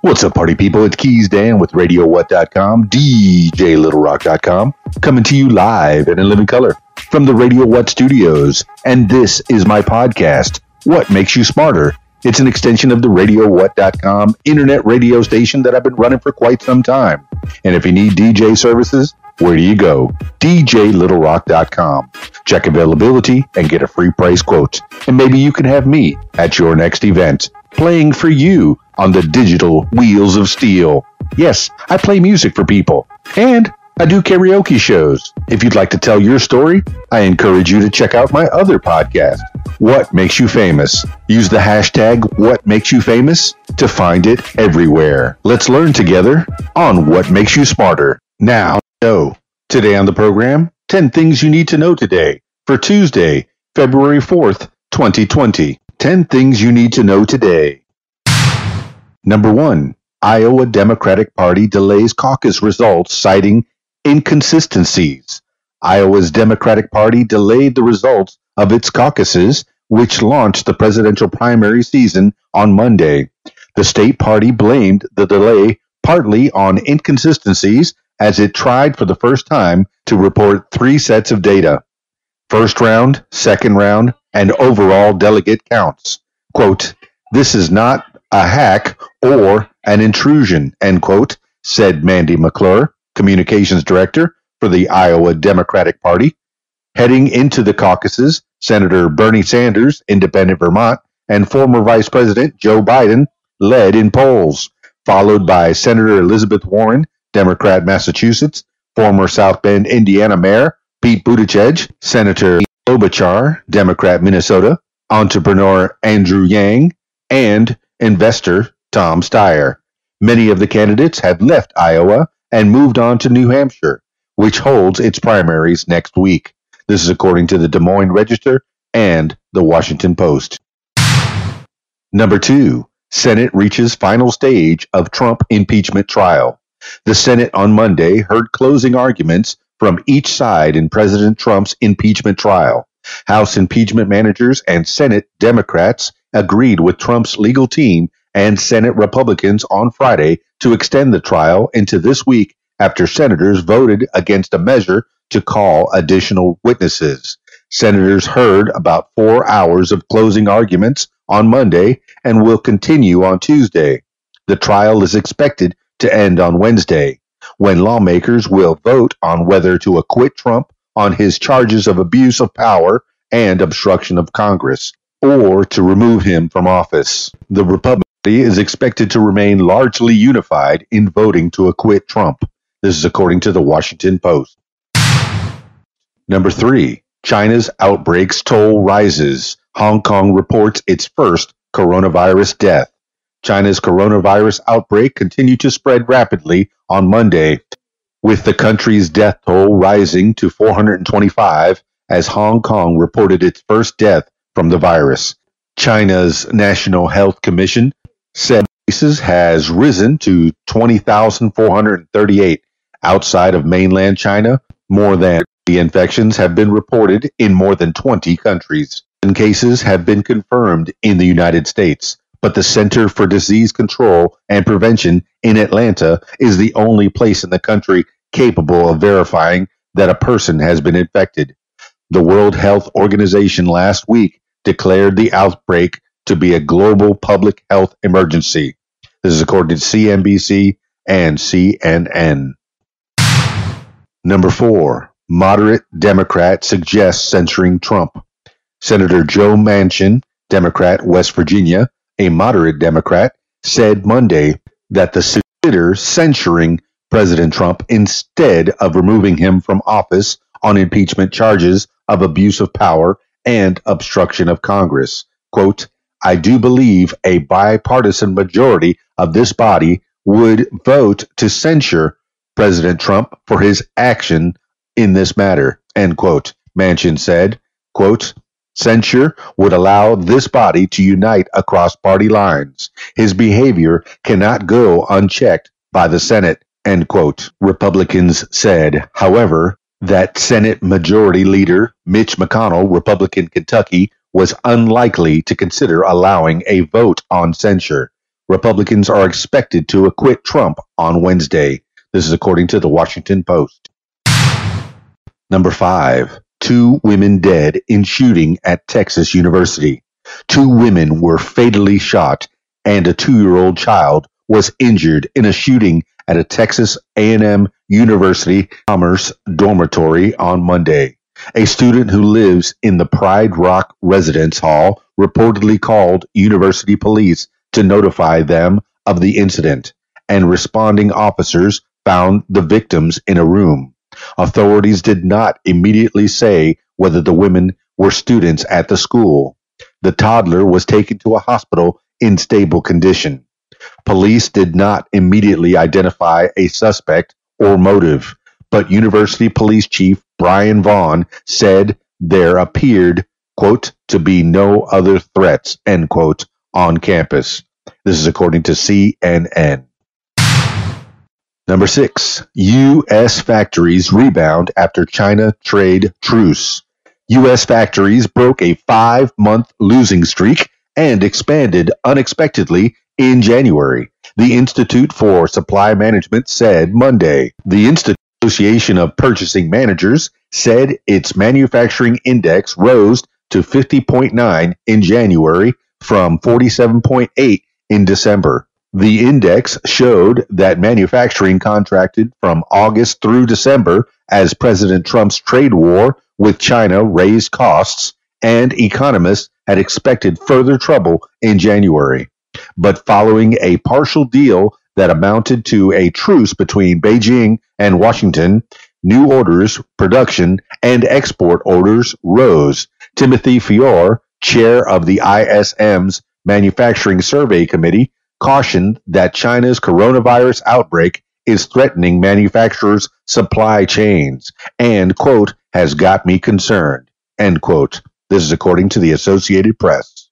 What's up, party people? It's Keys Dan with RadioWhat.com, DJLittleRock.com, coming to you live and in living color from the Radio What studios. And this is my podcast, What Makes You Smarter? It's an extension of the RadioWhat.com internet radio station that I've been running for quite some time. And if you need DJ services, where do you go? DJLittleRock.com. Check availability and get a free price quote. And maybe you can have me at your next event, playing for you on the digital wheels of steel. Yes, I play music for people. And I do karaoke shows. If you'd like to tell your story, I encourage you to check out my other podcast, What Makes You Famous. Use the hashtag WhatMakesYouFamous to find it everywhere. Let's learn together on What Makes You Smarter. Now, today on the program, 10 things you need to know today for Tuesday, February 4th, 2020. 10 things you need to know today. Number 1, Iowa Democratic Party delays caucus results, citing inconsistencies. Iowa's Democratic Party delayed the results of its caucuses, which launched the presidential primary season on Monday. The state party blamed the delay partly on inconsistencies as it tried for the first time to report 3 sets of data: first round, second round, and overall delegate counts. Quote, "This is not a hack or an intrusion," end quote, said Mandy McClure, communications director for the Iowa Democratic Party. Heading into the caucuses, Senator Bernie Sanders, independent Vermont, and former Vice President Joe Biden led in polls, followed by Senator Elizabeth Warren, Democrat Massachusetts, former South Bend, Indiana Mayor Pete Buttigieg, Senator Klobuchar, Democrat Minnesota, entrepreneur Andrew Yang, and investor Tom Steyer. Many of the candidates have left Iowa and moved on to New Hampshire, which holds its primaries next week. This is according to the Des Moines Register and the Washington Post. Number 2, Senate reaches final stage of Trump impeachment trial. The Senate on Monday heard closing arguments from each side in President Trump's impeachment trial. House impeachment managers and Senate Democrats agreed with Trump's legal team and Senate Republicans on Friday to extend the trial into this week after senators voted against a measure to call additional witnesses. Senators heard about 4 hours of closing arguments on Monday and will continue on Tuesday. The trial is expected to end on Wednesday, when lawmakers will vote on whether to acquit Trump on his charges of abuse of power and obstruction of Congress, or to remove him from office. The Republican Party is expected to remain largely unified in voting to acquit Trump. This is according to the Washington Post. Number 3, China's outbreaks toll rises. Hong Kong reports its first coronavirus death. China's coronavirus outbreak continued to spread rapidly on Monday, with the country's death toll rising to 425 as Hong Kong reported its first death from the virus. China's National Health Commission said cases has risen to 20,438. Outside of mainland China, more than 30 infections have been reported in more than 20 countries. And cases have been confirmed in the United States, but the Center for Disease Control and Prevention in Atlanta is the only place in the country capable of verifying that a person has been infected. The World Health Organization last week declared the outbreak to be a global public health emergency. This is according to CNBC and CNN. Number 4, moderate Democrat suggests censoring Trump. Senator Joe Manchin, Democrat, West Virginia, a moderate Democrat, said Monday that the consider censuring President Trump instead of removing him from office on impeachment charges of abuse of power and obstruction of Congress. Quote, "I do believe a bipartisan majority of this body would vote to censure President Trump for his action in this matter," end quote, Manchin said. Quote, "Censure would allow this body to unite across party lines. His behavior cannot go unchecked by the Senate," end quote. Republicans said, however, that Senate Majority Leader Mitch McConnell, Republican Kentucky, was unlikely to consider allowing a vote on censure. Republicans are expected to acquit Trump on Wednesday. This is according to the Washington Post. Number 5. 2 women dead in shooting at Texas University. 2 women were fatally shot, and a 2-year-old child was injured in a shooting at a Texas A&M University Commerce dormitory on Monday. A student who lives in the Pride Rock Residence Hall reportedly called university police to notify them of the incident, and responding officers found the victims in a room. Authorities did not immediately say whether the women were students at the school. The toddler was taken to a hospital in stable condition. Police did not immediately identify a suspect or motive, but University Police Chief Brian Vaughn said there appeared, quote, to be no other threats, end quote, on campus. This is according to CNN. Number 6, U.S. factories rebound after China trade truce. U.S. factories broke a 5-month losing streak and expanded unexpectedly in January, the Institute for Supply Management said Monday. The Association of Purchasing Managers said its manufacturing index rose to 50.9 in January from 47.8 in December. The index showed that manufacturing contracted from August through December as President Trump's trade war with China raised costs, and economists had expected further trouble in January. But following a partial deal that amounted to a truce between Beijing and Washington, new orders, production, and export orders rose. Timothy Fiore, chair of the ISM's Manufacturing Survey Committee, cautioned that China's coronavirus outbreak is threatening manufacturers' supply chains and, quote, has got me concerned, end quote. This is according to the Associated Press.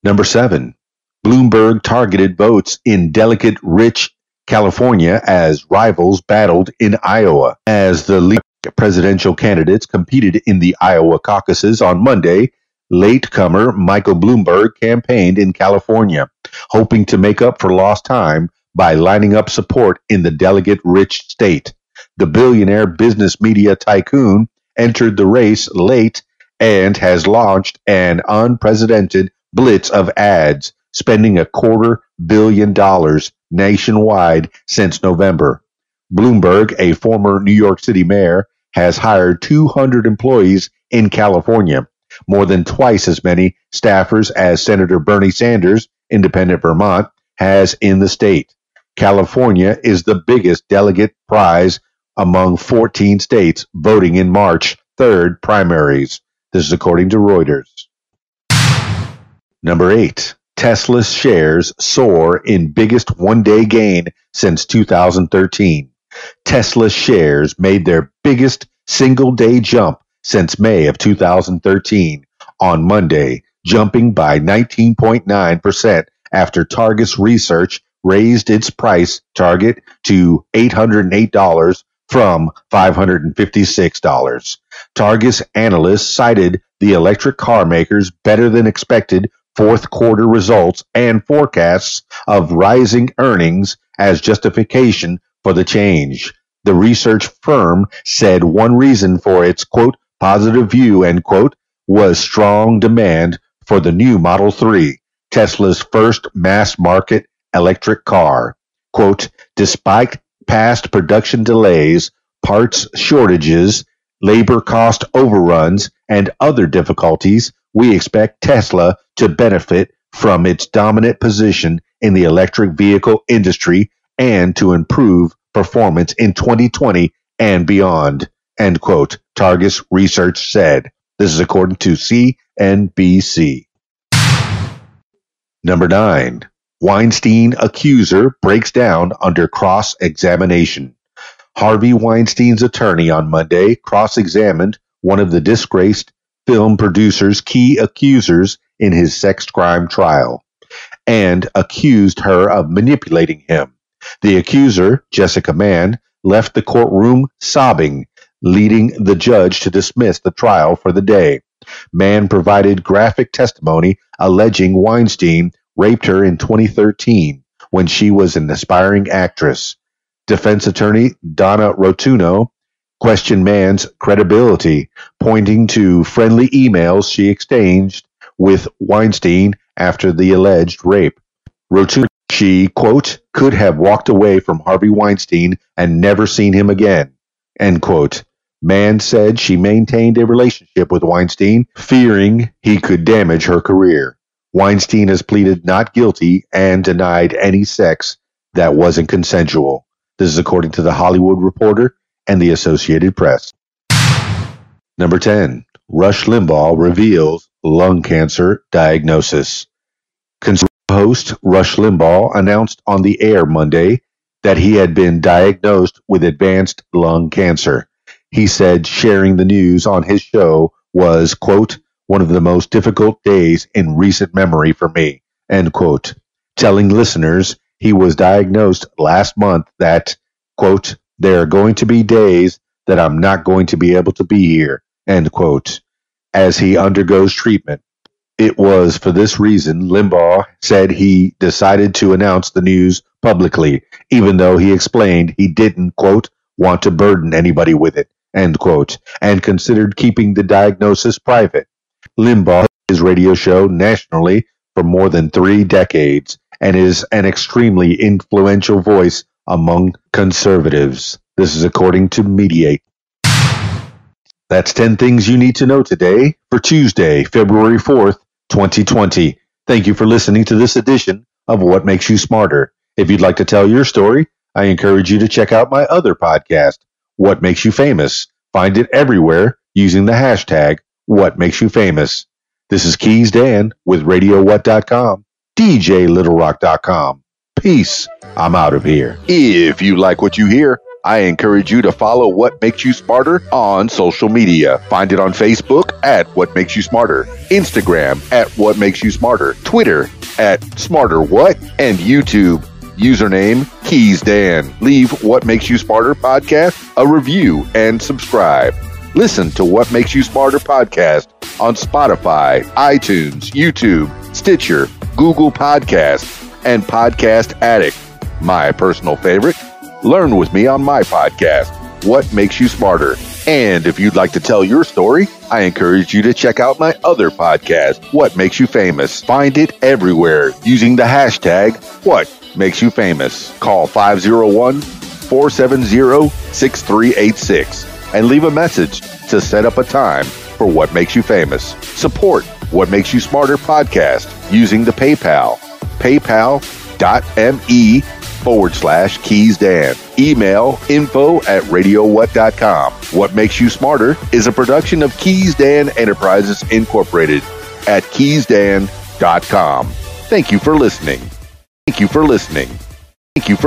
Number 7. Bloomberg targeted votes in delegate-rich California as rivals battled in Iowa. As the lead presidential candidates competed in the Iowa caucuses on Monday, latecomer Michael Bloomberg campaigned in California, hoping to make up for lost time by lining up support in the delegate-rich state. The billionaire business media tycoon entered the race late and has launched an unprecedented blitz of ads, spending $250 million nationwide since November. Bloomberg, a former New York City mayor, has hired 200 employees in California, more than twice as many staffers as Senator Bernie Sanders, independent Vermont, has in the state. California is the biggest delegate prize among 14 states voting in March 3rd primaries. This is according to Reuters. Number 8. Tesla's shares soar in biggest one-day gain since 2013. Tesla's shares made their biggest single-day jump since May of 2013 on Monday, jumping by 19.9% after Targus Research raised its price target to $808 from $556. Targus analysts cited the electric car makers' better-than-expected fourth-quarter results and forecasts of rising earnings as justification for the change. The research firm said one reason for its, quote, positive view, end quote, was strong demand for the new Model 3, Tesla's first mass-market electric car. Quote, despite past production delays, parts shortages, labor cost overruns, and other difficulties, we expect Tesla to benefit from its dominant position in the electric vehicle industry and to improve performance in 2020 and beyond, end quote, Targus Research said. This is according to CNBC. Number 9. Weinstein accuser breaks down under cross-examination. Harvey Weinstein's attorney on Monday cross-examined one of the disgraced film producer's key accusers in his sex crime trial and accused her of manipulating him. The accuser, Jessica Mann, left the courtroom sobbing, leading the judge to dismiss the trial for the day. Mann provided graphic testimony alleging Weinstein raped her in 2013 when she was an aspiring actress. Defense attorney Donna Rotuno questioned Mann's credibility, pointing to friendly emails she exchanged with Weinstein after the alleged rape. Rotuno, she, quote, could have walked away from Harvey Weinstein and never seen him again, end quote. Mann said she maintained a relationship with Weinstein, fearing he could damage her career. Weinstein has pleaded not guilty and denied any sex that wasn't consensual. This is according to The Hollywood Reporter and the Associated Press. Number 10. Rush Limbaugh reveals lung cancer diagnosis. Conservative host Rush Limbaugh announced on the air Monday that he had been diagnosed with advanced lung cancer. He said sharing the news on his show was, quote, one of the most difficult days in recent memory for me, end quote, telling listeners he was diagnosed last month that, quote, there are going to be days that I'm not going to be able to be here, end quote, as he undergoes treatment. It was for this reason Limbaugh said he decided to announce the news publicly, even though he explained he didn't, quote, want to burden anybody with it, end quote, and considered keeping the diagnosis private. Limbaugh his radio show nationally for more than 3 decades and is an extremely influential voice among conservatives. This is according to Mediate. That's 10 things you need to know today for Tuesday, February 4th, 2020. Thank you for listening to this edition of What Makes You Smarter. If you'd like to tell your story, I encourage you to check out my other podcast, What Makes You Famous. Find it everywhere using the hashtag What Makes You Famous. This is Keys Dan with RadioWhat.com, DJLittleRock.com. Peace. I'm out of here. If you like what you hear, I encourage you to follow What Makes You Smarter on social media. Find it on Facebook at What Makes You Smarter, Instagram at What Makes You Smarter, Twitter at SmarterWhat, and YouTube. Username Keys Dan. Leave What Makes You Smarter podcast a review and subscribe. Listen to What Makes You Smarter podcast on Spotify, iTunes, YouTube, Stitcher, Google Podcasts, and Podcast Addict. My personal favorite, learn with me on my podcast, What Makes You Smarter. And if you'd like to tell your story, I encourage you to check out my other podcast, What Makes You Famous. Find it everywhere using the hashtag What Makes You Famous. Call 501-470-6386 and leave a message to set up a time for What Makes You Famous. Support What Makes You Smarter podcast using the PayPal, paypal.me/Keys Dan. Email info@radiowhat.com. What Makes You Smarter is a production of Keys Dan Enterprises Incorporated at keysdan.com. Thank you for listening. Thank you for listening. Thank you for